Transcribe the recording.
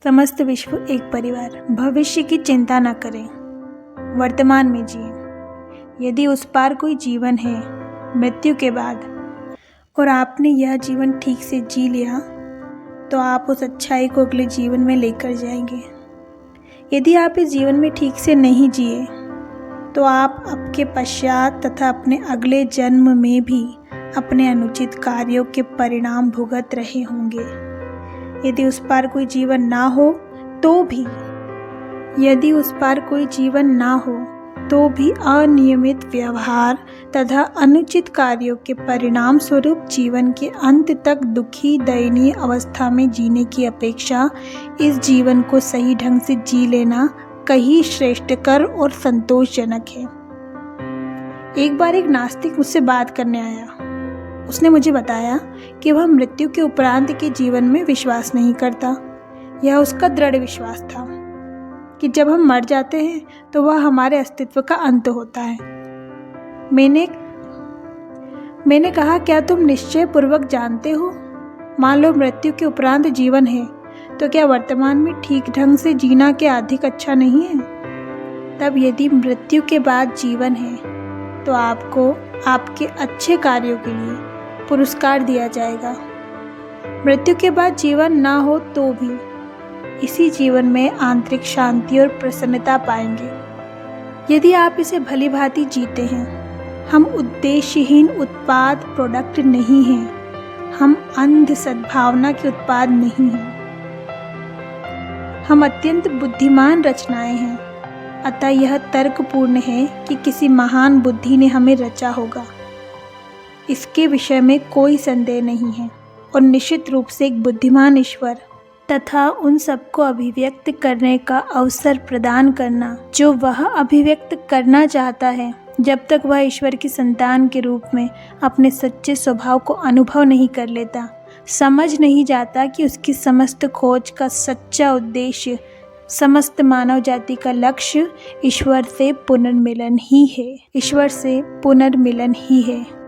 समस्त विश्व एक परिवार। भविष्य की चिंता न करें, वर्तमान में जिए। यदि उस पार कोई जीवन है मृत्यु के बाद और आपने यह जीवन ठीक से जी लिया तो आप उस अच्छाई को अगले जीवन में लेकर जाएंगे। यदि आप इस जीवन में ठीक से नहीं जिए तो आप आपके पश्चात तथा अपने अगले जन्म में भी अपने अनुचित कार्यों के परिणाम भुगत रहे होंगे। यदि उस पार कोई जीवन ना हो तो भी अनियमित व्यवहार तथा अनुचित कार्यों के परिणाम स्वरूप जीवन के अंत तक दुखी दयनीय अवस्था में जीने की अपेक्षा इस जीवन को सही ढंग से जी लेना कहीं श्रेष्ठकर और संतोषजनक है। एक बार एक नास्तिक मुझसे बात करने आया। उसने मुझे बताया कि वह मृत्यु के उपरांत के जीवन में विश्वास नहीं करता। यह उसका दृढ़ विश्वास था कि जब हम मर जाते हैं तो वह हमारे अस्तित्व का अंत होता है। मैंने कहा, क्या तुम निश्चय पूर्वक जानते हो, मान लो मृत्यु के उपरांत जीवन है तो क्या वर्तमान में ठीक ढंग से जीना क्या अधिक अच्छा नहीं है? तब यदि मृत्यु के बाद जीवन है तो आपको आपके अच्छे कार्यों के लिए पुरस्कार दिया जाएगा। मृत्यु के बाद जीवन ना हो तो भी इसी जीवन में आंतरिक शांति और प्रसन्नता पाएंगे। यदि आप इसे भली भांति जीते हैं। हम उद्देश्यहीन उत्पाद प्रोडक्ट नहीं हैं। हम अंध सद्भावना के उत्पाद नहीं हैं। हम अत्यंत बुद्धिमान रचनाएं हैं। अतः यह तर्कपूर्ण है कि किसी महान बुद्धि ने हमें रचा होगा। इसके विषय में कोई संदेह नहीं है और निश्चित रूप से एक बुद्धिमान ईश्वर तथा उन सबको अभिव्यक्त करने का अवसर प्रदान करना जो वह अभिव्यक्त करना चाहता है, जब तक वह ईश्वर की संतान के रूप में अपने सच्चे स्वभाव को अनुभव नहीं कर लेता, समझ नहीं जाता कि उसकी समस्त खोज का सच्चा उद्देश्य, समस्त मानव जाति का लक्ष्य ईश्वर से पुनर्मिलन ही है।